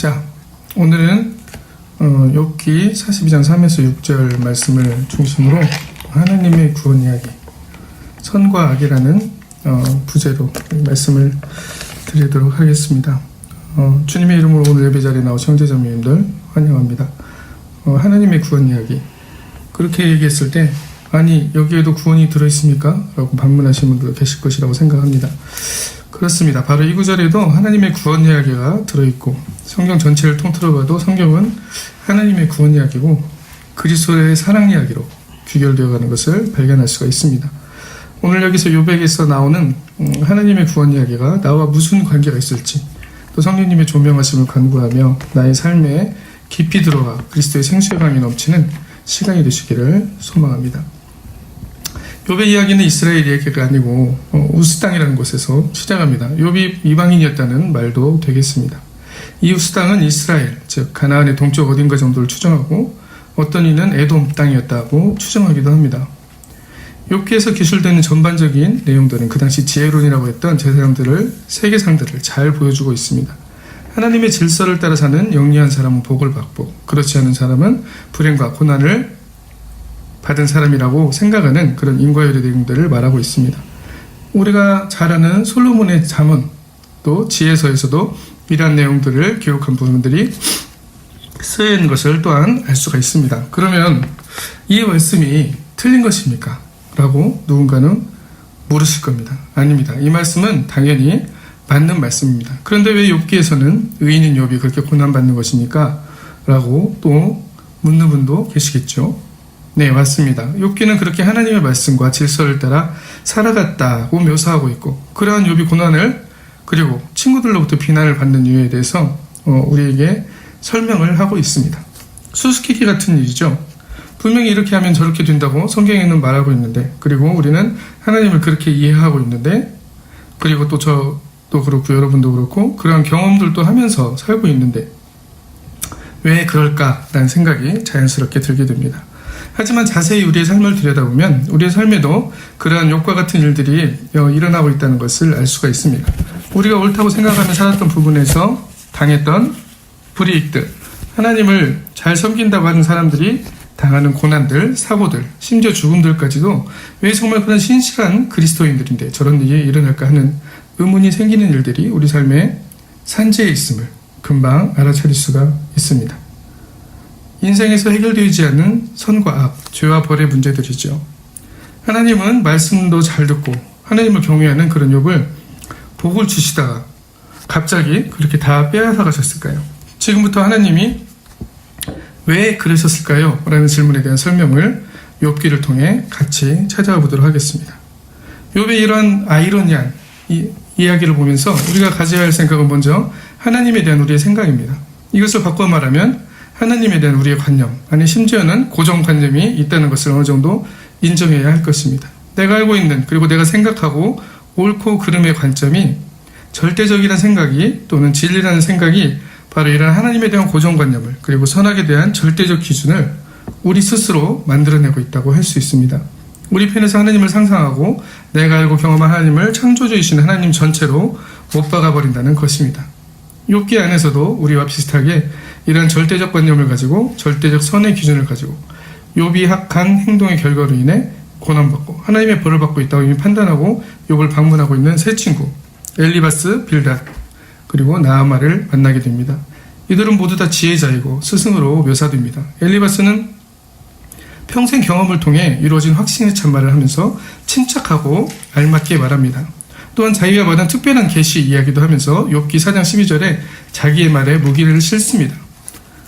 자, 오늘은 욥기 42장 3에서 6절 말씀을 중심으로 하나님의 구원 이야기, 선과 악이라는 부제로 말씀을 드리도록 하겠습니다. 주님의 이름으로 오늘 예배 자리에 나오신 형제자매님들 환영합니다. 하나님의 구원 이야기, 그렇게 얘기했을 때 아니 여기에도 구원이 들어있습니까? 라고 반문하시는 분도 계실 것이라고 생각합니다. 그렇습니다. 바로 이 구절에도 하나님의 구원 이야기가 들어있고, 성경 전체를 통틀어 봐도 성경은 하나님의 구원 이야기고 그리스도의 사랑 이야기로 귀결되어 가는 것을 발견할 수가 있습니다. 오늘 여기서 욥에게서 나오는 하나님의 구원 이야기가 나와 무슨 관계가 있을지, 또 성령님의 조명하심을 간구하며 나의 삶에 깊이 들어가 그리스도의 생수의 강이 넘치는 시간이 되시기를 소망합니다. 욥의 이야기는 이스라엘 이야기가 아니고 우스 땅이라는 곳에서 시작합니다. 욥이 이방인이었다는 말도 되겠습니다. 이 우스 땅은 이스라엘, 즉 가나안의 동쪽 어딘가 정도를 추정하고 어떤 이는 에돔 땅이었다고 추정하기도 합니다. 욥기에서 기술되는 전반적인 내용들은 그 당시 지혜론이라고 했던 제사장들을, 세계상들을 잘 보여주고 있습니다. 하나님의 질서를 따라 사는 영리한 사람은 복을 받고 그렇지 않은 사람은 불행과 고난을 받은 사람이라고 생각하는 그런 인과율의 내용들을 말하고 있습니다. 우리가 잘 아는 솔로몬의 잠언, 또 지혜서에서도 이러한 내용들을 기록한 부분들이 쓰여 있는 것을 또한 알 수가 있습니다. 그러면 이 말씀이 틀린 것입니까? 라고 누군가는 물으실 겁니다. 아닙니다. 이 말씀은 당연히 맞는 말씀입니다. 그런데 왜 욥기에서는 의인인 욥이 그렇게 고난받는 것입니까? 라고 또 묻는 분도 계시겠죠. 네, 맞습니다. 욥기는 그렇게 하나님의 말씀과 질서를 따라 살아갔다고 묘사하고 있고, 그러한 욥이 고난을, 그리고 친구들로부터 비난을 받는 이유에 대해서 우리에게 설명을 하고 있습니다. 수수께끼 같은 일이죠. 분명히 이렇게 하면 저렇게 된다고 성경에는 말하고 있는데, 그리고 우리는 하나님을 그렇게 이해하고 있는데, 그리고 또 저도 그렇고 여러분도 그렇고 그런 경험들도 하면서 살고 있는데 왜 그럴까라는 생각이 자연스럽게 들게 됩니다. 하지만 자세히 우리의 삶을 들여다보면 우리의 삶에도 그러한 욥과 같은 일들이 일어나고 있다는 것을 알 수가 있습니다. 우리가 옳다고 생각하며 살았던 부분에서 당했던 불이익들, 하나님을 잘 섬긴다고 하는 사람들이 당하는 고난들, 사고들, 심지어 죽음들까지도 왜 정말 그런 신실한 그리스도인들인데 저런 일이 일어날까 하는 의문이 생기는 일들이 우리 삶에 산재에 있음을 금방 알아차릴 수가 있습니다. 인생에서 해결되지 않는 선과 악, 죄와 벌의 문제들이죠. 하나님은 말씀도 잘 듣고 하나님을 경외하는 그런 욥을 복을 주시다가 갑자기 그렇게 다 빼앗아 가셨을까요? 지금부터 하나님이 왜 그러셨을까요? 라는 질문에 대한 설명을 욥기를 통해 같이 찾아와 보도록 하겠습니다. 욥의 이런 아이러니한 이야기를 보면서 우리가 가져야 할 생각은 먼저 하나님에 대한 우리의 생각입니다. 이것을 바꿔 말하면 하나님에 대한 우리의 관념, 아니 심지어는 고정관념이 있다는 것을 어느 정도 인정해야 할 것입니다. 내가 알고 있는, 그리고 내가 생각하고 옳고 그름의 관점이 절대적이라는 생각이, 또는 진리라는 생각이 바로 이런 하나님에 대한 고정관념을, 그리고 선악에 대한 절대적 기준을 우리 스스로 만들어내고 있다고 할 수 있습니다. 우리 편에서 하나님을 상상하고 내가 알고 경험한 하나님을 창조주이신 하나님 전체로 못 박아버린다는 것입니다. 욥기 안에서도 우리와 비슷하게 이런 절대적 관념을 가지고 절대적 선의 기준을 가지고 욥이 악한 행동의 결과로 인해 고난받고 하나님의 벌을 받고 있다고 이미 판단하고 욥을 방문하고 있는 세 친구 엘리바스, 빌닷, 그리고 나아마를 만나게 됩니다. 이들은 모두 다 지혜자이고 스승으로 묘사됩니다. 엘리바스는 평생 경험을 통해 이루어진 확신의 참말을 하면서 침착하고 알맞게 말합니다. 또한 자기가 받은 특별한 계시 이야기도 하면서 욥기 4장 12절에 자기의 말에 무기를 실습니다.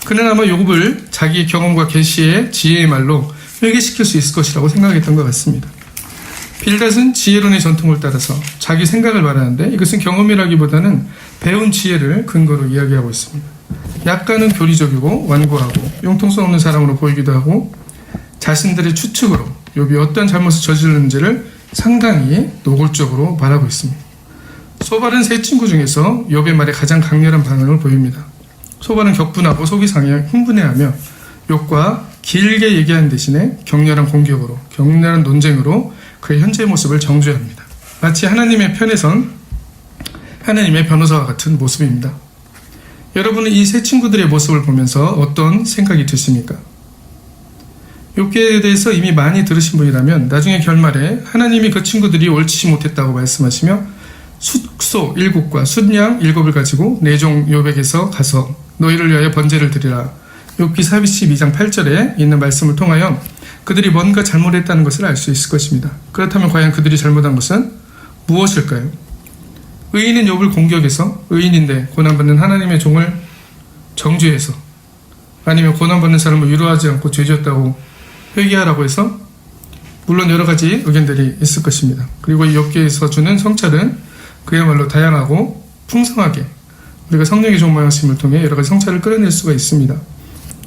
그는 아마 욥을 자기의 경험과 계시의 지혜의 말로 회개시킬 수 있을 것이라고 생각했던 것 같습니다. 빌닷은 지혜론의 전통을 따라서 자기 생각을 말하는데 이것은 경험이라기보다는 배운 지혜를 근거로 이야기하고 있습니다. 약간은 교리적이고 완고하고 융통성 없는 사람으로 보이기도 하고 자신들의 추측으로 욥이 어떤 잘못을 저질렀는지를 상당히 노골적으로 말하고 있습니다. 소발은 세 친구 중에서 욥의 말에 가장 강렬한 반응을 보입니다. 소발은 격분하고 속이 상해 흥분해하며 욥과 길게 얘기하는 대신에 격렬한 공격으로, 격렬한 논쟁으로 그의 현재의 모습을 정죄합니다. 마치 하나님의 편에 선 하나님의 변호사와 같은 모습입니다. 여러분은 이 세 친구들의 모습을 보면서 어떤 생각이 드십니까? 욥기에 대해서 이미 많이 들으신 분이라면 나중에 결말에 하나님이 그 친구들이 옳지 못했다고 말씀하시며 숫소 7국과 숫양 7을 가지고 내 종 욥에게서 가서 너희를 위하여 번제를 드리라. 욥기 42장 8절에 있는 말씀을 통하여 그들이 뭔가 잘못했다는 것을 알 수 있을 것입니다. 그렇다면 과연 그들이 잘못한 것은 무엇일까요? 의인은 욥을 공격해서 의인인데 고난받는 하나님의 종을 정죄해서 아니면 고난받는 사람을 위로하지 않고 죄지었다고 회개하라고 해서 물론 여러 가지 의견들이 있을 것입니다. 그리고 이 욥기에서 주는 성찰은 그야말로 다양하고 풍성하게 우리가 성령의 종모하심을 통해 여러 가지 성찰을 끌어낼 수가 있습니다.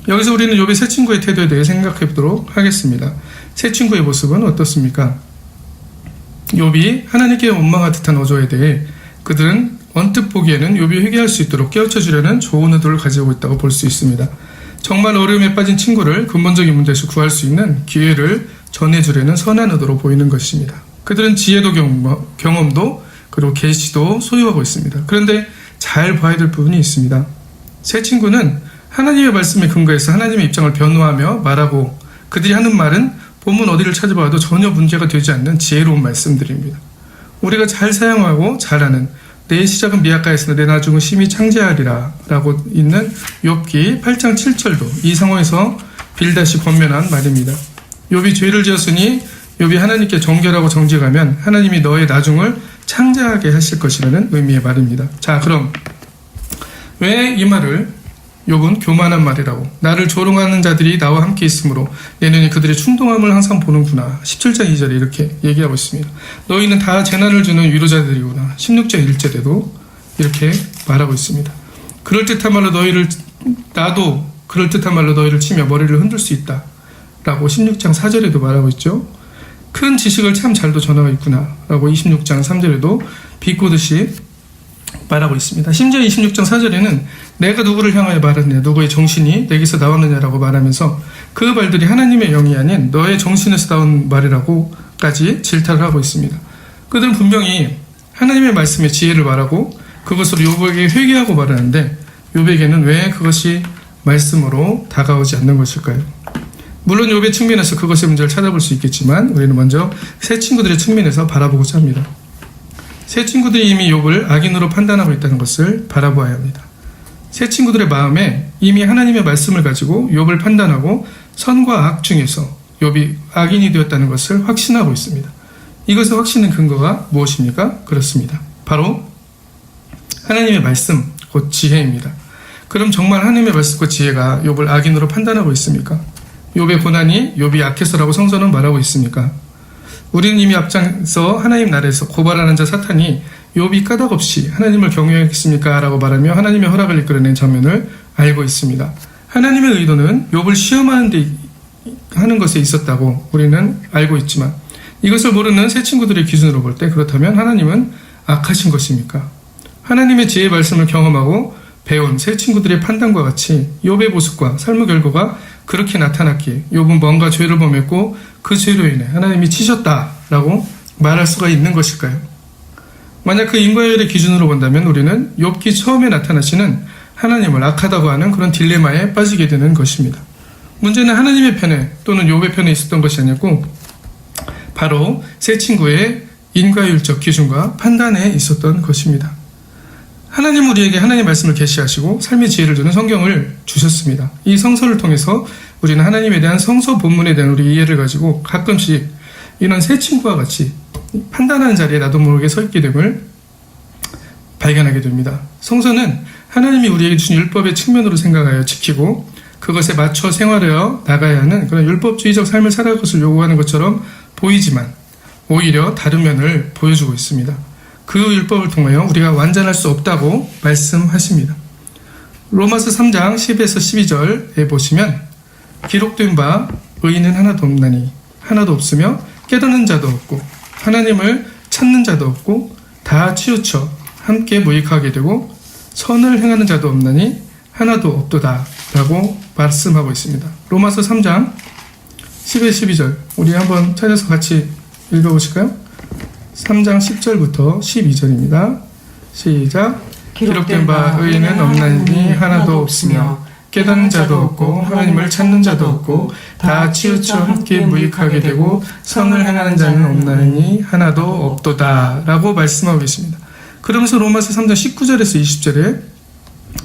여기서 우리는 욥의 세 친구의 태도에 대해 생각해 보도록 하겠습니다. 세 친구의 모습은 어떻습니까? 욥이 하나님께 원망한 듯한 어조에 대해 그들은 언뜻 보기에는 욥이 회개할 수 있도록 깨우쳐 주려는 좋은 의도를 가지고 있다고 볼 수 있습니다. 정말 어려움에 빠진 친구를 근본적인 문제에서 구할 수 있는 기회를 전해주려는 선한 의도로 보이는 것입니다. 그들은 지혜도 경험도 그리고 계시도 소유하고 있습니다. 그런데 잘 봐야 될 부분이 있습니다. 세 친구는 하나님의 말씀에 근거해서 하나님의 입장을 변호하며 말하고 그들이 하는 말은 본문 어디를 찾아봐도 전혀 문제가 되지 않는 지혜로운 말씀들입니다. 우리가 잘 사용하고 잘 아는 내 시작은 미약하였으나 내 나중은 심히 창대하리라 라고 있는 욥기 8장 7절도 이 상황에서 빌다시 권면한 말입니다. 욥이 죄를 지었으니 욥이 하나님께 정결하고 정직하면 하나님이 너의 나중을 창대하게 하실 것이라는 의미의 말입니다. 자, 그럼 왜 이 말을 욥은 교만한 말이라고 나를 조롱하는 자들이 나와 함께 있으므로 내 눈이 그들의 충동함을 항상 보는구나. 17장 2절에 이렇게 얘기하고 있습니다. 너희는 다 재난을 주는 위로자들이구나. 16장 1절에도 이렇게 말하고 있습니다. 그럴듯한 말로 나도 그럴듯한 말로 너희를 치며 머리를 흔들 수 있다 라고 16장 4절에도 말하고 있죠. 큰 지식을 참 잘도 전하고 있구나 라고 26장 3절에도 비꼬듯이 말하고 있습니다. 심지어 26장 4절에는 내가 누구를 향하여 말하느냐 누구의 정신이 내게서 나왔느냐라고 말하면서 그 말들이 하나님의 영이 아닌 너의 정신에서 나온 말이라고까지 질타를 하고 있습니다. 그들은 분명히 하나님의 말씀에 지혜를 말하고 그것으로 욥에게 회개하고 말하는데 욥에게는 왜 그것이 말씀으로 다가오지 않는 것일까요? 물론 욥의 측면에서 그것의 문제를 찾아볼 수 있겠지만 우리는 먼저 세 친구들의 측면에서 바라보고자 합니다. 세 친구들이 이미 욥을 악인으로 판단하고 있다는 것을 바라보아야 합니다. 세 친구들의 마음에 이미 하나님의 말씀을 가지고 욥을 판단하고 선과 악 중에서 욥이 악인이 되었다는 것을 확신하고 있습니다. 이것의 확신의 근거가 무엇입니까? 그렇습니다. 바로 하나님의 말씀, 곧 지혜입니다. 그럼 정말 하나님의 말씀과 지혜가 욥을 악인으로 판단하고 있습니까? 욥의 고난이 욥이 악해서라고 성서는 말하고 있습니까? 우리는 이미 앞장서 하나님 나라에서 고발하는 자 사탄이 욥이 까닭없이 하나님을 경외하겠습니까? 라고 말하며 하나님의 허락을 이끌어낸 장면을 알고 있습니다. 하나님의 의도는 욥을 하는 것에 있었다고 우리는 알고 있지만 이것을 모르는 새 친구들의 기준으로 볼 때 그렇다면 하나님은 악하신 것입니까? 하나님의 지혜의 말씀을 경험하고 배운 새 친구들의 판단과 같이 욥의 모습과 삶의 결과가 그렇게 나타났기에 욥은 뭔가 죄를 범했고 그 죄로 인해 하나님이 치셨다라고 말할 수가 있는 것일까요? 만약 그 인과율의 기준으로 본다면 우리는 욥기 처음에 나타나시는 하나님을 악하다고 하는 그런 딜레마에 빠지게 되는 것입니다. 문제는 하나님의 편에 또는 욥의 편에 있었던 것이 아니고 바로 세 친구의 인과율적 기준과 판단에 있었던 것입니다. 하나님 우리에게 하나님의 말씀을 계시하시고 삶의 지혜를 주는 성경을 주셨습니다. 이 성서를 통해서 우리는 하나님에 대한 성서 본문에 대한 우리 이해를 가지고 가끔씩 이런 새 친구와 같이 판단하는 자리에 나도 모르게 서 있게 됨을 발견하게 됩니다. 성서는 하나님이 우리에게 주신 율법의 측면으로 생각하여 지키고 그것에 맞춰 생활하여 나가야 하는 그런 율법주의적 삶을 살아갈 것을 요구하는 것처럼 보이지만 오히려 다른 면을 보여주고 있습니다. 그 율법을 통하여 우리가 완전할 수 없다고 말씀하십니다. 로마서 3장 10에서 12절에 보시면 기록된 바 의인은 하나도 없나니 하나도 없으며 깨닫는 자도 없고 하나님을 찾는 자도 없고 다 치우쳐 함께 무익하게 되고 선을 행하는 자도 없나니 하나도 없도다 라고 말씀하고 있습니다. 로마서 3장 10에서 12절 우리 한번 찾아서 같이 읽어보실까요? 3장 10절부터 12절입니다. 시작. 기록된 바 의인은 없나니 하나도 없으며 깨닫는 자도 없고 하나님을 찾는 자도 없고 다 치우쳐 함께 무익하게 되고 선을 행하는 자는 없나니 하나도 없도다 라고 말씀하고 계십니다. 그러면서 로마서 3장 19절에서 20절에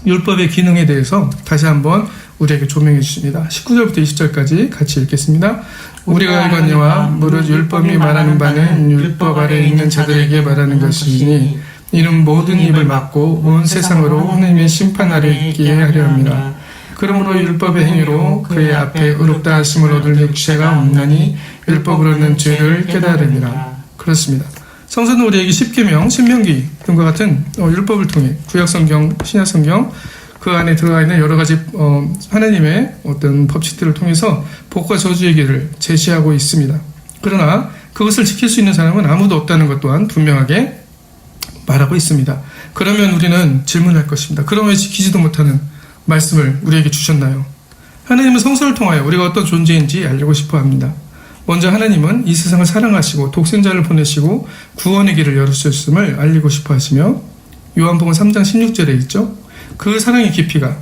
율법의 기능에 대해서 다시 한번 우리에게 조명해 주십니다. 19절부터 20절까지 같이 읽겠습니다. 우리가 알거니와 무릇 율법이 말하는 바는 율법 아래 있는 자들에게 말하는 것이니 이는 모든 입을 막고 온 세상으로 하나님의 심판 아래 있게 하려 합니다. 그러므로 율법의 행위로 그의 앞에 의롭다 하심을 얻을 육체가 없나니 율법으로는 죄를 깨달으니라. 그렇습니다. 성서는 우리에게 십계명, 신명기 등과 같은 율법을 통해 구약성경, 신약성경 그 안에 들어가 있는 여러 가지 하나님의 어떤 법칙들을 통해서 복과 저주의 길을 제시하고 있습니다. 그러나 그것을 지킬 수 있는 사람은 아무도 없다는 것 또한 분명하게 말하고 있습니다. 그러면 우리는 질문할 것입니다. 그럼 왜 지키지도 못하는 말씀을 우리에게 주셨나요? 하나님은 성서를 통하여 우리가 어떤 존재인지 알리고 싶어 합니다. 먼저 하나님은 이 세상을 사랑하시고 독생자를 보내시고 구원의 길을 열어주셨음을 알리고 싶어 하시며 요한복음 3장 16절에 있죠. 그 사랑의 깊이가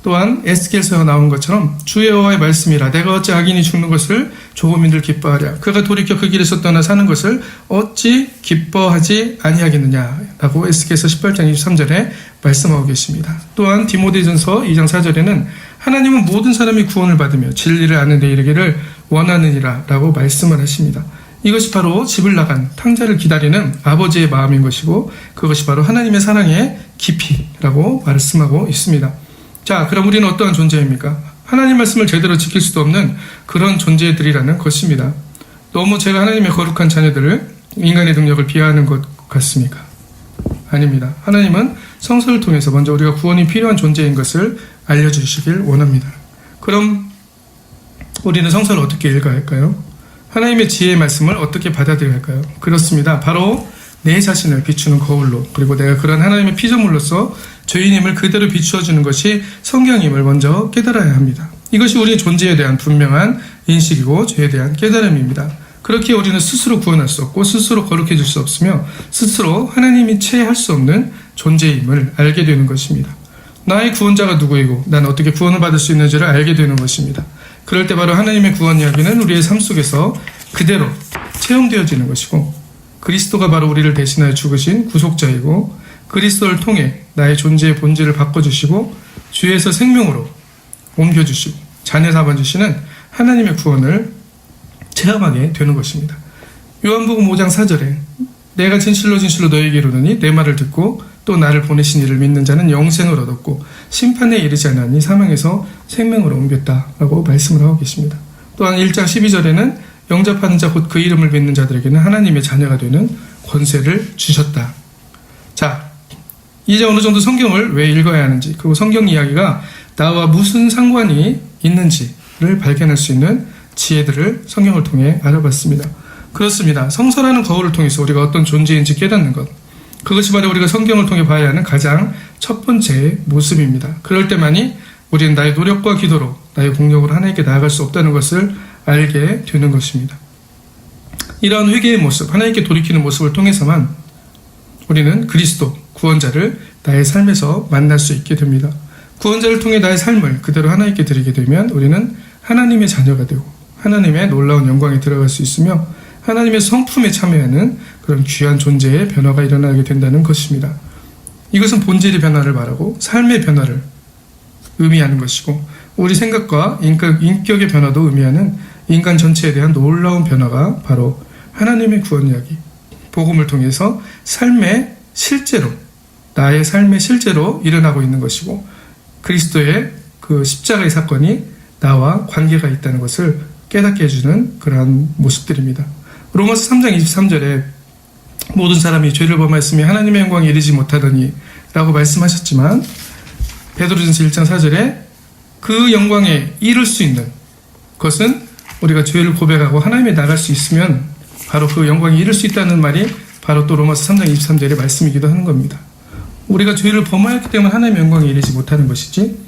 또한 에스겔서에 나온 것처럼 주 여호와의 말씀이라 내가 어찌 악인이 죽는 것을 조금인들 기뻐하랴 그가 돌이켜 그 길에서 떠나 사는 것을 어찌 기뻐하지 아니하겠느냐라고 에스겔서 18장 23절에 말씀하고 계십니다. 또한 디모데전서 2장 4절에는 하나님은 모든 사람이 구원을 받으며 진리를 아는 데 이르기를 원하느니라 라고 말씀을 하십니다. 이것이 바로 집을 나간 탕자를 기다리는 아버지의 마음인 것이고 그것이 바로 하나님의 사랑의 깊이라고 말씀하고 있습니다. 자, 그럼 우리는 어떠한 존재입니까? 하나님 말씀을 제대로 지킬 수도 없는 그런 존재들이라는 것입니다. 너무 제가 하나님의 거룩한 자녀들을 인간의 능력을 비하하는 것 같습니까? 아닙니다. 하나님은 성서를 통해서 먼저 우리가 구원이 필요한 존재인 것을 알려주시길 원합니다. 그럼 우리는 성서를 어떻게 읽어야 할까요? 하나님의 지혜의 말씀을 어떻게 받아들여야 할까요? 그렇습니다. 바로 내 자신을 비추는 거울로 그리고 내가 그런 하나님의 피조물로서 죄인임을 그대로 비추어주는 것이 성경임을 먼저 깨달아야 합니다. 이것이 우리의 존재에 대한 분명한 인식이고 죄에 대한 깨달음입니다. 그렇게 우리는 스스로 구원할 수 없고 스스로 거룩해질 수 없으며 스스로 하나님이 체할 수 없는 존재임을 알게 되는 것입니다. 나의 구원자가 누구이고 난 어떻게 구원을 받을 수 있는지를 알게 되는 것입니다. 그럴 때 바로 하나님의 구원 이야기는 우리의 삶 속에서 그대로 체험되어지는 것이고 그리스도가 바로 우리를 대신하여 죽으신 구속자이고 그리스도를 통해 나의 존재의 본질을 바꿔주시고 주에서 생명으로 옮겨주시고 자녀 삼아주시는 하나님의 구원을 체험하게 되는 것입니다. 요한복음 5장 4절에 내가 진실로 진실로 너희에게 이르노니 내 말을 듣고 또 나를 보내신 이를 믿는 자는 영생을 얻었고 심판에 이르지 않았니 사망에서 생명으로 옮겼다라고 말씀을 하고 계십니다. 또한 1장 12절에는 영접하는 자 곧 그 이름을 믿는 자들에게는 하나님의 자녀가 되는 권세를 주셨다. 자, 이제 어느 정도 성경을 왜 읽어야 하는지 그리고 성경 이야기가 나와 무슨 상관이 있는지를 발견할 수 있는 지혜들을 성경을 통해 알아봤습니다. 그렇습니다. 성서라는 거울을 통해서 우리가 어떤 존재인지 깨닫는 것 그것이 바로 우리가 성경을 통해 봐야 하는 가장 첫 번째 모습입니다. 그럴 때만이 우리는 나의 노력과 기도로 나의 공력으로 하나님께 나아갈 수 없다는 것을 알게 되는 것입니다. 이러한 회개의 모습, 하나님께 돌이키는 모습을 통해서만 우리는 그리스도, 구원자를 나의 삶에서 만날 수 있게 됩니다. 구원자를 통해 나의 삶을 그대로 하나님께 드리게 되면 우리는 하나님의 자녀가 되고 하나님의 놀라운 영광에 들어갈 수 있으며 하나님의 성품에 참여하는 그런 귀한 존재의 변화가 일어나게 된다는 것입니다. 이것은 본질의 변화를 말하고 삶의 변화를 의미하는 것이고 우리 생각과 인격의 변화도 의미하는 인간 전체에 대한 놀라운 변화가 바로 하나님의 구원 이야기, 복음을 통해서 삶의 실제로 나의 삶의 실제로 일어나고 있는 것이고 그리스도의 그 십자가의 사건이 나와 관계가 있다는 것을 깨닫게 해주는 그러한 모습들입니다. 로마서 3장 23절에 모든 사람이 죄를 범하였으며 하나님의 영광에 이르지 못하더니 라고 말씀하셨지만 베드로전서 1장 4절에 그 영광에 이를 수 있는 것은 우리가 죄를 고백하고 하나님에 나갈 수 있으면 바로 그 영광에 이를 수 있다는 말이 바로 또 로마서 3장 23절의 말씀이기도 하는 겁니다. 우리가 죄를 범하였기 때문에 하나님의 영광에 이르지 못하는 것이지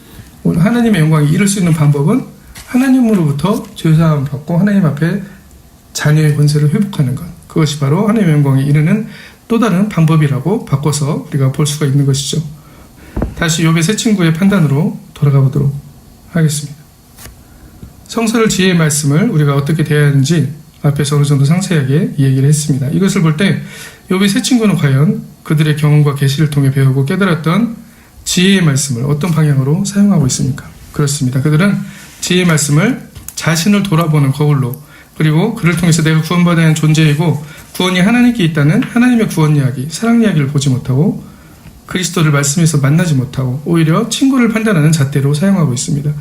하나님의 영광에 이를 수 있는 방법은 하나님으로부터 죄사함을 받고 하나님 앞에 자녀의 권세를 회복하는 것 그것이 바로 하나님의 영광에 이르는 또 다른 방법이라고 바꿔서 우리가 볼 수가 있는 것이죠. 다시 욥의 세 친구의 판단으로 돌아가 보도록 하겠습니다. 성서를 지혜의 말씀을 우리가 어떻게 대해야 하는지 앞에서 어느 정도 상세하게 얘기를 했습니다. 이것을 볼 때 욥의 세 친구는 과연 그들의 경험과 계시를 통해 배우고 깨달았던 지혜의 말씀을 어떤 방향으로 사용하고 있습니까? 그렇습니다. 그들은 지혜의 말씀을 자신을 돌아보는 거울로, 그리고 그를 통해서 내가 구원받아야 하는 존재이고 구원이 하나님께 있다는 하나님의 구원 이야기, 사랑 이야기를 보지 못하고 그리스도를 말씀에서 만나지 못하고 오히려 친구를 판단하는 잣대로 사용하고 있습니다.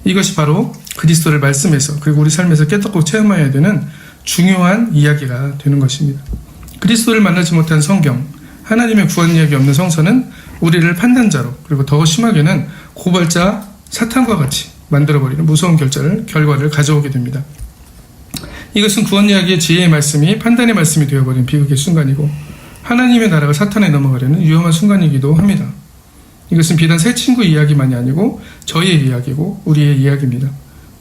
이것이 바로 그리스도를 말씀에서 그리고 우리 삶에서 깨닫고 체험해야 되는 중요한 이야기가 되는 것입니다. 그리스도를 만나지 못한 성경, 하나님의 구원 이야기 없는 성서는 우리를 판단자로, 그리고 더 심하게는 고발자 사탄과 같이 만들어버리는 무서운 결과를 가져오게 됩니다. 이것은 구원 이야기의 지혜의 말씀이 판단의 말씀이 되어버린 비극의 순간이고 하나님의 나라가 사탄에 넘어가려는 위험한 순간이기도 합니다. 이것은 비단 세 친구 이야기만이 아니고 저희의 이야기고 우리의 이야기입니다.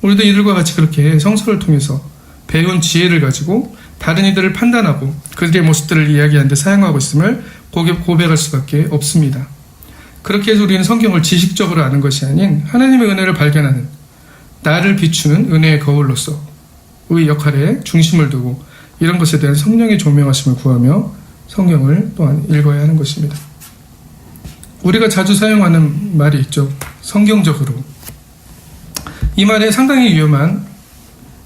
우리도 이들과 같이 그렇게 성서를 통해서 배운 지혜를 가지고 다른 이들을 판단하고 그들의 모습들을 이야기하는 데 사용하고 있음을 고백할 수밖에 없습니다. 그렇게 해서 우리는 성경을 지식적으로 아는 것이 아닌 하나님의 은혜를 발견하는, 나를 비추는 은혜의 거울로서 의 역할에 중심을 두고 이런 것에 대한 성령의 조명하심을 구하며 성경을 또한 읽어야 하는 것입니다. 우리가 자주 사용하는 말이 있죠. 성경적으로. 이 말에 상당히 위험한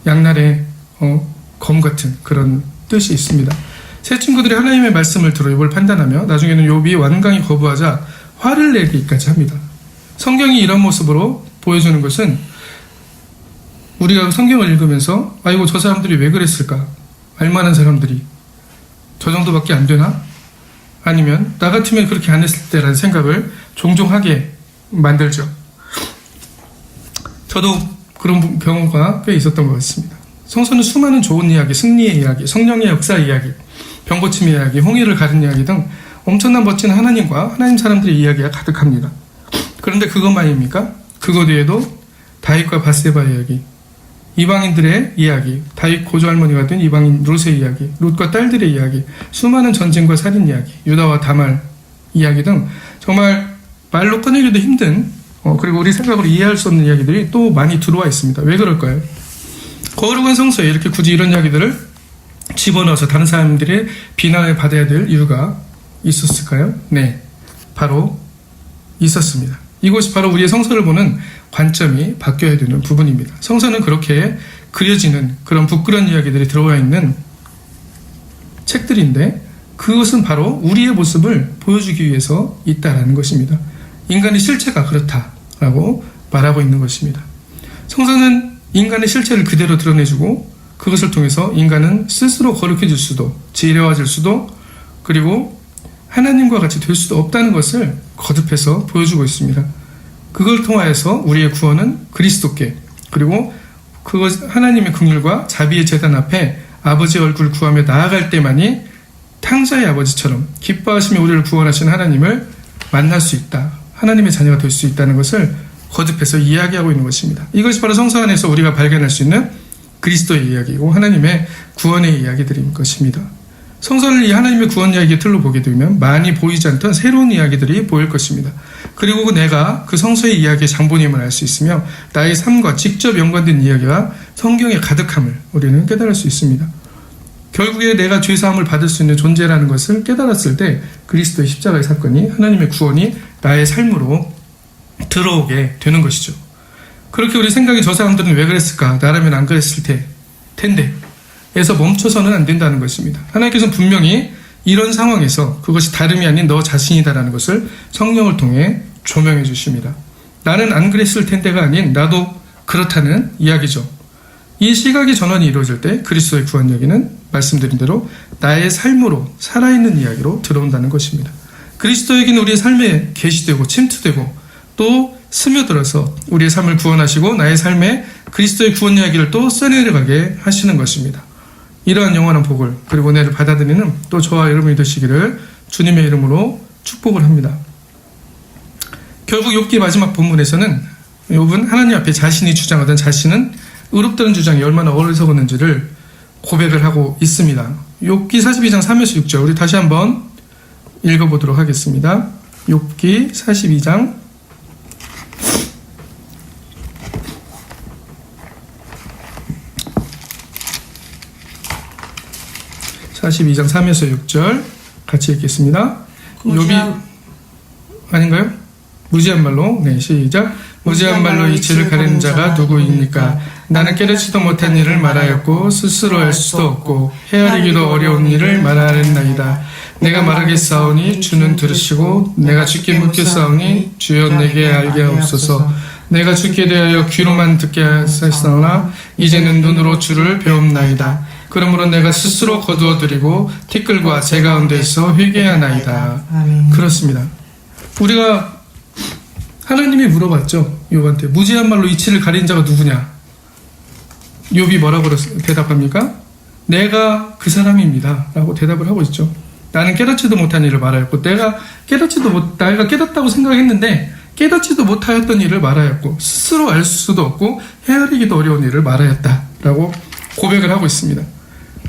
양날의 검 같은 그런 뜻이 있습니다. 세 친구들이 하나님의 말씀을 들어 욥을 판단하며 나중에는 욥이 완강히 거부하자 화를 내기까지 합니다. 성경이 이런 모습으로 보여주는 것은 우리가 성경을 읽으면서 아이고 저 사람들이 왜 그랬을까? 알만한 사람들이 저 정도밖에 안 되나? 아니면 나 같으면 그렇게 안 했을 때라는 생각을 종종 하게 만들죠. 저도 그런 경우가 꽤 있었던 것 같습니다. 성서는 수많은 좋은 이야기, 승리의 이야기, 성령의 역사 이야기, 병고침의 이야기, 홍해를 가른 이야기 등 엄청난 멋진 하나님과 하나님 사람들의 이야기가 가득합니다. 그런데 그것만입니까? 그것 외에도 다윗과 바세바 이야기, 이방인들의 이야기, 다윗 고조할머니가 된 이방인 롯의 이야기, 롯과 딸들의 이야기, 수많은 전쟁과 살인 이야기, 유다와 다말 이야기 등 정말 말로 꺼내기도 힘든 그리고 우리 생각으로 이해할 수 없는 이야기들이 또 많이 들어와 있습니다. 왜 그럴까요? 거룩한 성서에 이렇게 굳이 이런 이야기들을 집어넣어서 다른 사람들의 비난을 받아야 될 이유가 있었을까요? 네, 바로 있었습니다. 이것이 바로 우리의 성서를 보는 관점이 바뀌어야 되는 부분입니다. 성서는 그렇게 그려지는 그런 부끄러운 이야기들이 들어와 있는 책들인데 그것은 바로 우리의 모습을 보여주기 위해서 있다라는 것입니다. 인간의 실체가 그렇다라고 말하고 있는 것입니다. 성서는 인간의 실체를 그대로 드러내주고 그것을 통해서 인간은 스스로 거룩해질 수도 지혜로워질 수도 그리고 하나님과 같이 될 수도 없다는 것을 거듭해서 보여주고 있습니다. 그걸 통하여서 우리의 구원은 그리스도께 그리고 그것 하나님의 긍휼과 자비의 제단 앞에 아버지의 얼굴을 구하며 나아갈 때만이 탕자의 아버지처럼 기뻐하시며 우리를 구원하신 하나님을 만날 수 있다. 하나님의 자녀가 될 수 있다는 것을 거듭해서 이야기하고 있는 것입니다. 이것이 바로 성서 안에서 우리가 발견할 수 있는 그리스도의 이야기이고 하나님의 구원의 이야기들인 것입니다. 성서를 이 하나님의 구원 이야기의 틀로 보게 되면 많이 보이지 않던 새로운 이야기들이 보일 것입니다. 그리고 내가 그 성서의 이야기의 장본임을 알 수 있으며 나의 삶과 직접 연관된 이야기가 성경에 가득함을 우리는 깨달을 수 있습니다. 결국에 내가 죄사함을 받을 수 있는 존재라는 것을 깨달았을 때 그리스도의 십자가의 사건이 하나님의 구원이 나의 삶으로 들어오게 되는 것이죠. 그렇게 우리 생각이 저 사람들은 왜 그랬을까? 나라면 안 그랬을 텐데 에서 멈춰서는 안 된다는 것입니다. 하나님께서는 분명히 이런 상황에서 그것이 다름이 아닌 너 자신이다라는 것을 성령을 통해 조명해 주십니다. 나는 안 그랬을 텐데가 아닌 나도 그렇다는 이야기죠. 이 시각의 전환이 이루어질 때 그리스도의 구원 이야기는 말씀드린 대로 나의 삶으로 살아있는 이야기로 들어온다는 것입니다. 그리스도에게는 우리의 삶에 계시되고 침투되고 또 스며들어서 우리의 삶을 구원하시고 나의 삶에 그리스도의 구원 이야기를 또 써내려가게 하시는 것입니다. 이러한 영원한 복을 그리고 은혜를 받아들이는 또 저와 여러분이 되시기를 주님의 이름으로 축복을 합니다. 결국 욥기 마지막 본문에서는 욥은 하나님 앞에 자신이 주장하던 자신은 의롭다는 주장이 얼마나 어리석었는지를 고백을 하고 있습니다. 욥기 42장 3에서 6절 우리 다시 한번 읽어보도록 하겠습니다. 욥기 42장 3에서 6절 같이 읽겠습니다. 욥이 아닌가요? 무지한 말로 네 시작. 무지한 말로 이치를 가리는 자가 누구입니까? 나는 깨닫지도 못한 일을 말하였고 스스로 알 수도 없고 헤아리기도 어려운 일을 말하였나이다. 내가 말하겠사오니 주는 들으시고 내가 주께 묻겠사오니 주여 내게 알게 하옵소서. 내가 주께 대하여 귀로만 듣게 하셨으나 이제는 눈으로 주를 배움나이다. 그러므로 내가 스스로 거두어드리고 티끌과 제 가운데서 회개하나이다. 아멘. 그렇습니다. 우리가 하나님이 물어봤죠. 욥한테 무지한 말로 이치를 가린 자가 누구냐? 욥이 뭐라고 대답합니까? 내가 그 사람입니다 라고 대답을 하고 있죠. 나는 깨닫지도 못한 일을 말하였고 내가 깨닫다고 생각했는데 깨닫지도 못하였던 일을 말하였고 스스로 알 수도 없고 헤아리기도 어려운 일을 말하였다 라고 고백을 하고 있습니다.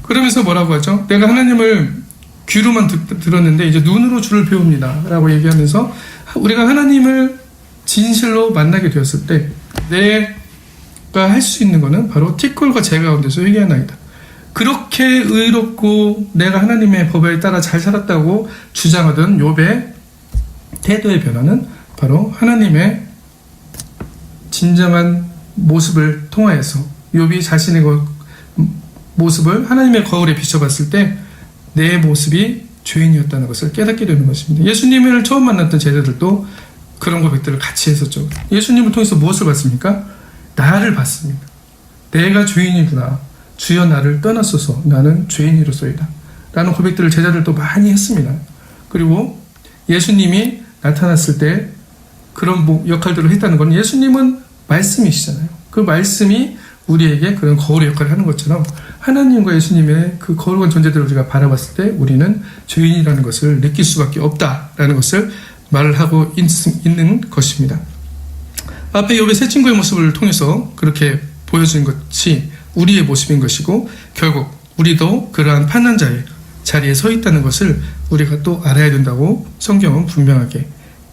그러면서 뭐라고 하죠? 내가 하나님을 귀로만 들었는데 이제 눈으로 주를 배웁니다 라고 얘기하면서 우리가 하나님을 진실로 만나게 되었을 때 내가 할 수 있는 것은 바로 티끌과 재 가운데서 회개하나이다. 그렇게 의롭고 내가 하나님의 법에 따라 잘 살았다고 주장하던 욥의 태도의 변화는 바로 하나님의 진정한 모습을 통하여서 욥이 자신의 모습을 하나님의 거울에 비춰봤을 때 내 모습이 죄인이었다는 것을 깨닫게 되는 것입니다. 예수님을 처음 만났던 제자들도 그런 고백들을 같이 했었죠. 예수님을 통해서 무엇을 봤습니까? 나를 봤습니다. 내가 죄인이구나. 주여 나를 떠나소서. 나는 죄인이로소이다. 라는 고백들을 제자들도 많이 했습니다. 그리고 예수님이 나타났을 때 그런 역할들을 했다는 건 예수님은 말씀이시잖아요. 그 말씀이 우리에게 그런 거울의 역할을 하는 것처럼 하나님과 예수님의 그 거룩한 존재들을 우리가 바라봤을 때 우리는 죄인이라는 것을 느낄 수밖에 없다라는 것을 말을 하고 있는 것입니다. 앞에 욥의 세 친구의 모습을 통해서 그렇게 보여준 것이 우리의 모습인 것이고 결국 우리도 그러한 판단자의 자리에 서 있다는 것을 우리가 또 알아야 된다고 성경은 분명하게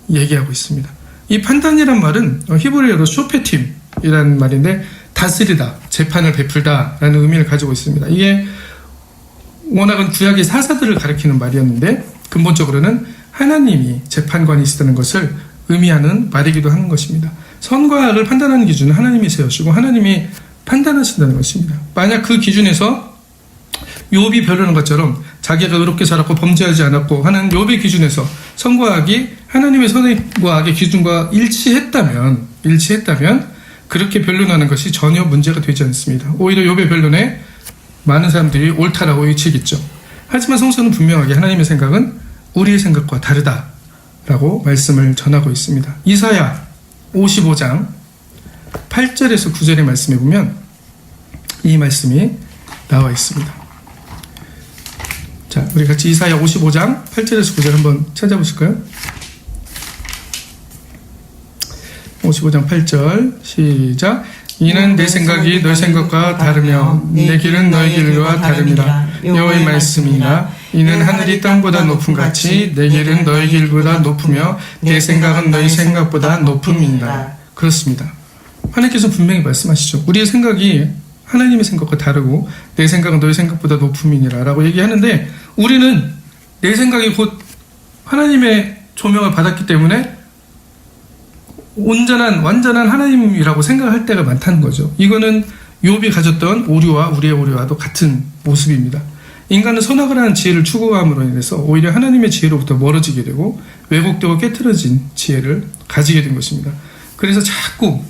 얘기하고 있습니다. 이 판단이란 말은 히브리어로 쇼페팀이라는 말인데 다스리다, 재판을 베풀다 라는 의미를 가지고 있습니다. 이게 워낙은 구약의 사사들을 가리키는 말이었는데 근본적으로는 하나님이 재판관이 있다는 것을 의미하는 말이기도 하는 것입니다. 선과 악을 판단하는 기준은 하나님이 세우시고 하나님이 판단하신다는 것입니다. 만약 그 기준에서 욥이 변론한 것처럼 자기가 의롭게 살았고 범죄하지 않았고 하는 욥의 기준에서 선과 악이 하나님의 선과 악의 기준과 일치했다면 그렇게 변론하는 것이 전혀 문제가 되지 않습니다. 오히려 욥의 변론에 많은 사람들이 옳다라고 외치겠죠. 하지만 성서는 분명하게 하나님의 생각은 우리의 생각과 다르다라고 말씀을 전하고 있습니다. 이사야 55장 8절에서 9절의 말씀에 보면 이 말씀이 나와 있습니다. 자, 우리 같이 이사야 55장 8절에서 9절 한번 찾아보실까요? 55장 8절 시작. 이는 내 생각이 너희 생각과 다르며 내 길은 너희 길과 다릅니다. 여호와의 말씀이나 이는 하늘이 땅보다 높음 같이 내 길은 너희 길보다 높으며 내 생각은 너희 생각보다 높음이니라. 그렇습니다. 하나님께서 분명히 말씀하시죠. 우리의 생각이 하나님의 생각과 다르고 내 생각은 너희 생각보다 높음이니라 라고 얘기하는데 우리는 내 생각이 곧 하나님의 조명을 받았기 때문에 완전한 하나님이라고 생각할 때가 많다는 거죠. 이거는 욥이 가졌던 오류와 우리의 오류와도 같은 모습입니다. 인간은 선악을 하는 지혜를 추구함으로 인해서 오히려 하나님의 지혜로부터 멀어지게 되고 왜곡되고 깨트려진 지혜를 가지게 된 것입니다. 그래서 자꾸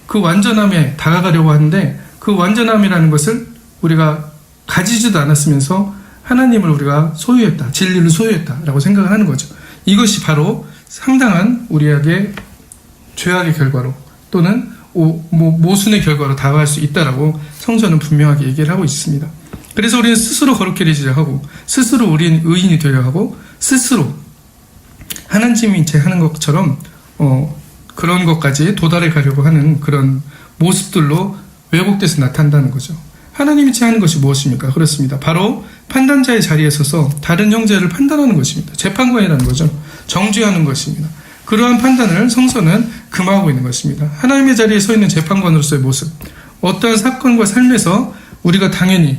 그 완전함에 다가가려고 하는데 그 완전함이라는 것을 우리가 가지지도 않았으면서 하나님을 우리가 소유했다, 진리를 소유했다라고 생각을 하는 거죠. 이것이 바로 상당한 우리에게 죄악의 결과로 또는 모순의 결과로 다가갈 수 있다라고 성서는 분명하게 얘기를 하고 있습니다. 그래서 우리는 스스로 거룩해지려 하고 스스로 우리는 의인이 되려 하고 스스로 하나님이 하는 것처럼 그런 것까지 도달해 가려고 하는 그런 모습들로 왜곡돼서 나타난다는 거죠. 하나님이 하는 것이 무엇입니까? 그렇습니다. 바로 판단자의 자리에 서서 다른 형제를 판단하는 것입니다. 재판관이라는 거죠. 정죄하는 것입니다. 그러한 판단을 성서는 금하고 있는 것입니다. 하나님의 자리에 서 있는 재판관으로서의 모습, 어떠한 사건과 삶에서 우리가 당연히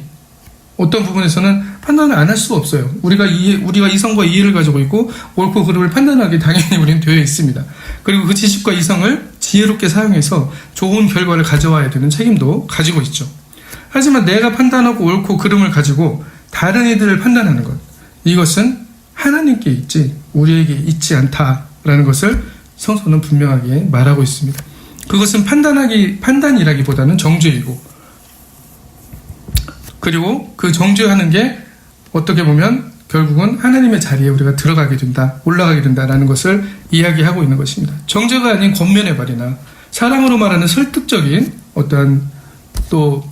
어떤 부분에서는 판단을 안 할 수가 없어요. 우리가 이성과 이해를 가지고 있고 옳고 그름을 판단하기 당연히 우리는 되어 있습니다. 그리고 그 지식과 이성을 지혜롭게 사용해서 좋은 결과를 가져와야 되는 책임도 가지고 있죠. 하지만 내가 판단하고 옳고 그름을 가지고 다른 이들을 판단하는 것, 이것은 하나님께 있지 우리에게 있지 않다라는 것을 성서는 분명하게 말하고 있습니다. 그것은 판단이라기보다는 정죄이고, 그리고 그 정죄하는 게 어떻게 보면 결국은 하나님의 자리에 우리가 들어가게 된다, 올라가게 된다라는 것을 이야기하고 있는 것입니다. 정죄가 아닌 권면의 말이나 사랑으로 말하는 설득적인 어떠한 또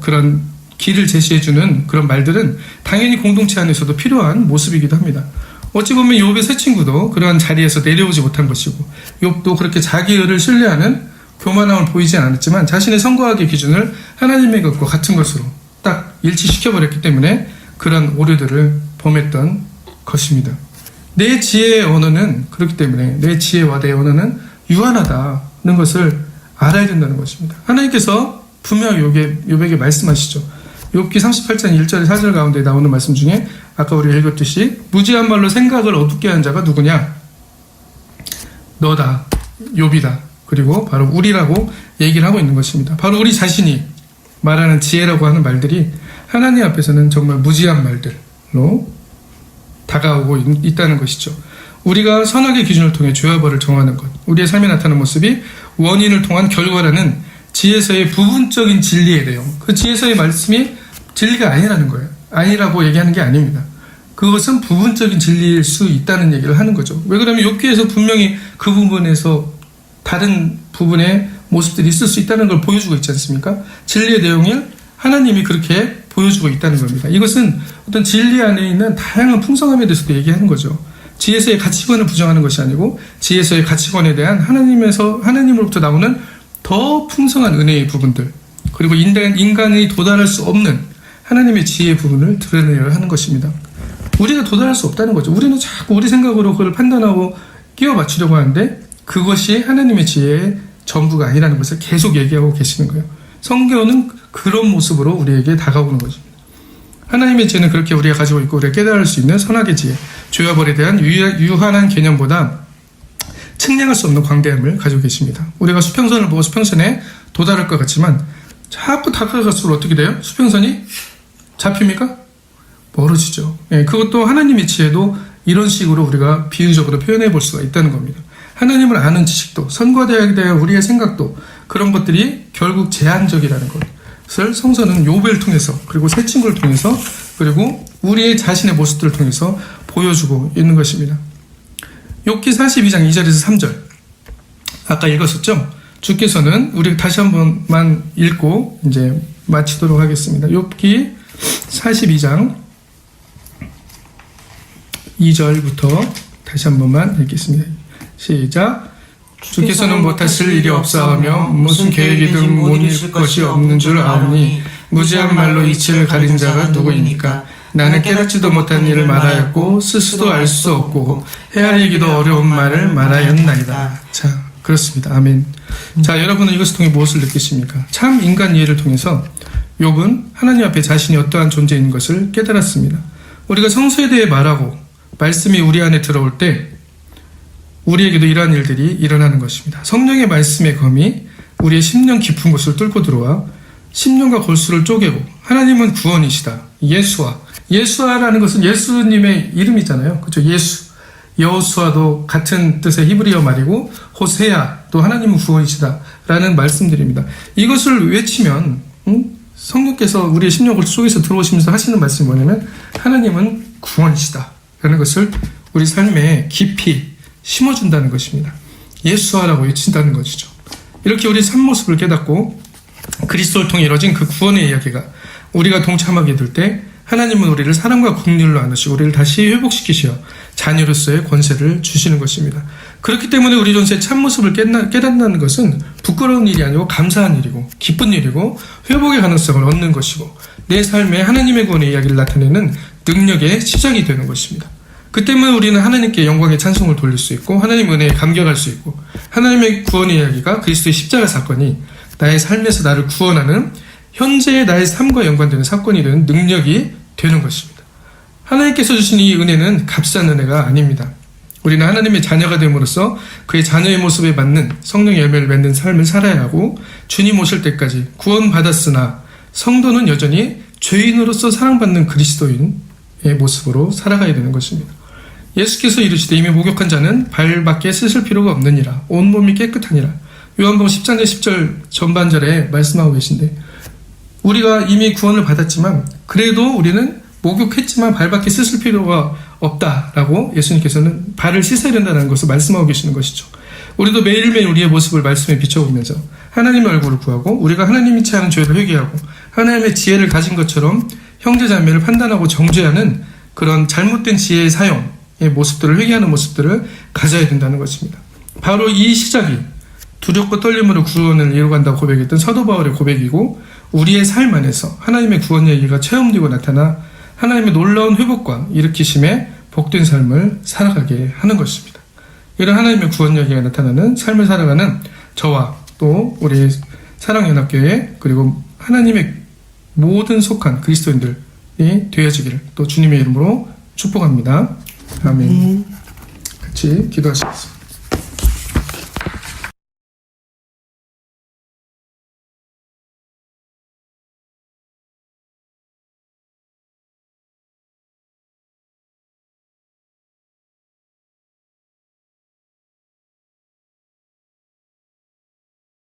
그런 길을 제시해주는 그런 말들은 당연히 공동체 안에서도 필요한 모습이기도 합니다. 어찌 보면 욥의 세 친구도 그러한 자리에서 내려오지 못한 것이고, 욥도 그렇게 자기 의를 신뢰하는 교만함을 보이지 않았지만 자신의 성과학의 기준을 하나님의 것과 같은 것으로 딱 일치시켜버렸기 때문에 그런 오류들을 범했던 것입니다. 내 지혜의 언어는, 그렇기 때문에 내 지혜와 내 언어는 유한하다는 것을 알아야 된다는 것입니다. 하나님께서 분명히 욥에게 말씀하시죠. 욥기 38장 1절 4절 가운데 나오는 말씀 중에 아까 우리가 읽었듯이 무지한 말로 생각을 어둡게 한 자가 누구냐? 너다, 욥이다. 그리고 바로 우리라고 얘기를 하고 있는 것입니다. 바로 우리 자신이 말하는 지혜라고 하는 말들이 하나님 앞에서는 정말 무지한 말들로 다가오고 있다는 것이죠. 우리가 선악의 기준을 통해 죄와 벌을 정하는 것, 우리의 삶에 나타나는 모습이 원인을 통한 결과라는 지혜서의 부분적인 진리에 대해, 그 지혜서의 말씀이 진리가 아니라는 거예요. 아니라고 얘기하는 게 아닙니다. 그것은 부분적인 진리일 수 있다는 얘기를 하는 거죠. 왜 그러면 욥기에서 분명히 그 부분에서 다른 부분의 모습들이 있을 수 있다는 걸 보여주고 있지 않습니까? 진리의 내용을 하나님이 그렇게 보여주고 있다는 겁니다. 이것은 어떤 진리 안에 있는 다양한 풍성함에 대해서도 얘기하는 거죠. 지혜서의 가치관을 부정하는 것이 아니고 지혜서의 가치관에 대한 하나님으로부터 나오는 더 풍성한 은혜의 부분들, 그리고 인간이 도달할 수 없는 하나님의 지혜의 부분을 드러내야 하는 것입니다. 우리가 도달할 수 없다는 거죠. 우리는 자꾸 우리 생각으로 그걸 판단하고 끼워 맞추려고 하는데 그것이 하나님의 지혜의 전부가 아니라는 것을 계속 얘기하고 계시는 거예요. 성경은 그런 모습으로 우리에게 다가오는 것입니다. 하나님의 지혜는 그렇게 우리가 가지고 있고 우리가 깨달을 수 있는 선악의 지혜, 죄와 벌에 대한 유한한 개념보다 측량할 수 없는 광대함을 가지고 계십니다. 우리가 수평선을 보고 수평선에 도달할 것 같지만 자꾸 다가갈수록 어떻게 돼요? 수평선이 잡힙니까? 멀어지죠. 그것도 하나님의 지혜도 이런 식으로 우리가 비유적으로 표현해 볼 수가 있다는 겁니다. 하나님을 아는 지식도, 선과 대학에 대한 우리의 생각도, 그런 것들이 결국 제한적이라는 것을 성서는 욥을 통해서, 그리고 세 친구를 통해서, 그리고 우리의 자신의 모습들을 통해서 보여주고 있는 것입니다. 욥기 42장 2절에서 3절 아까 읽었었죠? 주께서는 우리 다시 한 번만 읽고 이제 마치도록 하겠습니다. 욥기 42장 2절부터 다시 한 번만 읽겠습니다. 시작. 주께서는 못하실 일이 없사하며 무슨 계획이든 못 이룰 것이 없는 줄 아오니 무지한 말로 이치를 가린 자가 누구입니까? 나는 깨닫지도 못한 일을 말하였고 스스도 알 수 없고 헤아리기도 어려운 말을 말하였나이다. 자, 그렇습니다. 아멘. 자, 여러분은 이것을 통해 무엇을 느끼십니까? 참 인간 이해를 통해서 욥은 하나님 앞에 자신이 어떠한 존재인 것을 깨달았습니다. 우리가 성서에 대해 말하고 말씀이 우리 안에 들어올 때 우리에게도 이러한 일들이 일어나는 것입니다. 성령의 말씀의 검이 우리의 심령 깊은 곳을 뚫고 들어와 심령과 골수를 쪼개고 하나님은 구원이시다. 예수아라는 것은 예수님의 이름이잖아요. 그렇죠? 예수. 여호수아도 같은 뜻의 히브리어 말이고 호세아도 하나님은 구원이시다 라는 말씀들입니다. 이것을 외치면 성령께서 우리의 심령 골수 속에서 들어오시면서 하시는 말씀이 뭐냐면 하나님은 구원이시다 라는 것을 우리 삶에 깊이 심어준다는 것입니다. 예수아라고 외친다는 것이죠. 이렇게 우리 삶 모습을 깨닫고 그리스도를 통해 이루어진 그 구원의 이야기가 우리가 동참하게 될 때 하나님은 우리를 사랑과 긍휼로 안으시고 우리를 다시 회복시키시어 자녀로서의 권세를 주시는 것입니다. 그렇기 때문에 우리 존재의 참모습을 깨닫는 것은 부끄러운 일이 아니고 감사한 일이고 기쁜 일이고 회복의 가능성을 얻는 것이고 내 삶에 하나님의 구원의 이야기를 나타내는 능력의 시작이 되는 것입니다. 그때만 우리는 하나님께 영광의 찬송을 돌릴 수 있고 하나님 은혜에 감격할 수 있고 하나님의 구원의 이야기가 그리스도의 십자가 사건이 나의 삶에서 나를 구원하는 현재의 나의 삶과 연관되는 사건이 되는 능력이 되는 것입니다. 하나님께서 주신 이 은혜는 값지 않은 은혜가 아닙니다. 우리는 하나님의 자녀가 됨으로써 그의 자녀의 모습에 맞는 성령의 열매를 맺는 삶을 살아야 하고 주님 오실 때까지 구원받았으나 성도는 여전히 죄인으로서 사랑받는 그리스도인의 모습으로 살아가야 되는 것입니다. 예수께서 이르시되 이미 목욕한 자는 발밖에 씻을 필요가 없느니라 온몸이 깨끗하니라. 요한복음 10장 10절 전반절에 말씀하고 계신데 우리가 이미 구원을 받았지만 그래도 우리는 목욕했지만 발밖에 씻을 필요가 없다라고 예수님께서는 발을 씻어야 된다는 것을 말씀하고 계시는 것이죠. 우리도 매일매일 우리의 모습을 말씀에 비춰보면서 하나님의 얼굴을 구하고 우리가 하나님이 취하는 죄를 회개하고 하나님의 지혜를 가진 것처럼 형제자매를 판단하고 정죄하는 그런 잘못된 지혜의 사용의 모습들을 회개하는 모습들을 가져야 된다는 것입니다. 바로 이 시작이 두렵고 떨림으로 구원을 이루간다고 고백했던 사도 바울의 고백이고 우리의 삶 안에서 하나님의 구원 얘기가 체험되고 나타나 하나님의 놀라운 회복과 일으키심에 복된 삶을 살아가게 하는 것입니다. 이런 하나님의 구원 얘기가 나타나는 삶을 살아가는 저와 또 우리 사랑연합교회 그리고 하나님의 모든 속한 그리스도인들이 되어지기를 또 주님의 이름으로 축복합니다. 아멘. 같이 기도하시겠습니다.